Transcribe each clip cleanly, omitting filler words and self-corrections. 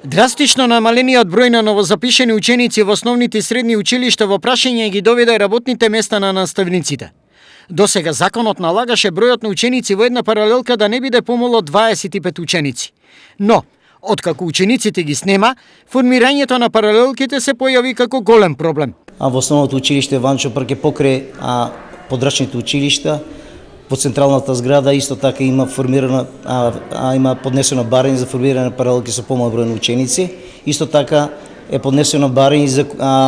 Драстично намалениот број на новозапишени ученици во основните и средни училишта во прашање ги доведе работните места на наставниците. Досега законот налагаше бројот на ученици во една паралелка да не биде помало од 25 ученици. Но, откако учениците ги снема, формирањето на паралелките се појави како голем проблем. Во основното училиште Ванчо Прке покрај подрачните училишта, во централната зграда исто така има формирана има поднесено барање за формирање на паралелки со помал број на ученици. Исто така е поднесено барање за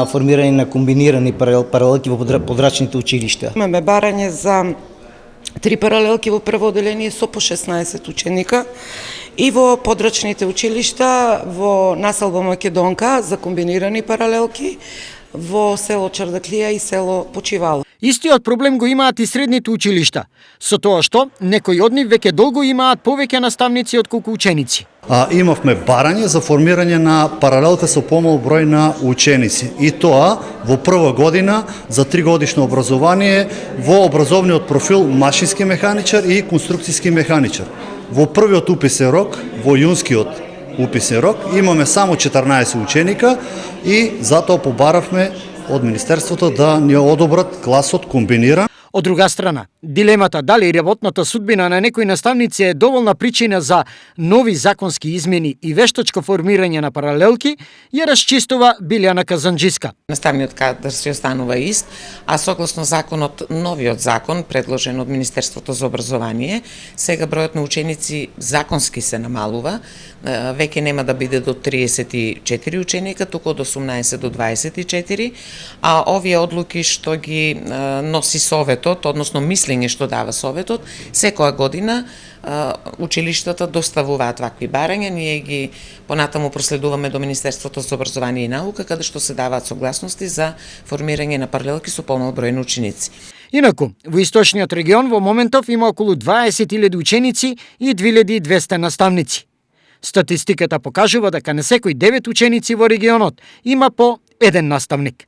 формирање на комбинирани паралелки во подрачните училишта. Имаме барање за 3 паралелки во прво оделение со по 16 ученика и во подрачните училишта во населба Македонка за комбинирани паралелки во село Чардаклија и село Почивало. Истиот проблем го имаат и средните училишта, со тоа што некои од нив веќе долго имаат повеќе наставници отколку ученици. Имавме барање за формирање на паралелка со помал број на ученици. И тоа во прва година за 3 годишно образование во образовниот профил машински механичар и конструкцијски механичар. Во првиот уписен рок, во јунскиот уписен рок, имаме само 14 ученика и затоа побаравме од Министерството да ни одобрат класот комбиниран. Од друга страна, дилемата дали работната судбина на некои наставници е доволна причина за нови законски измени и вештачко формирање на паралелки, ја расчистува Билјана Казанџиска. Наставниот кадар се останува ист, а согласно законот, новиот закон, предложен од Министерството за образование, сега бројот на ученици законски се намалува, веќе нема да биде до 34 ученика, туку од 18 до 24, а овие одлуки што ги носи Советот, односно мислење што дава Советот, секоја година училиштата доставуваат вакви барања, ние ги понатаму проследуваме до Министерството за образование и наука, каде што се даваат согласности за формирање на паралелки со помал број на ученици. Инаку, во источниот регион во моментов има околу 20.000 ученици и 2200 наставници. Статистиката покажува дека на секој 9 ученици во регионот има по еден наставник.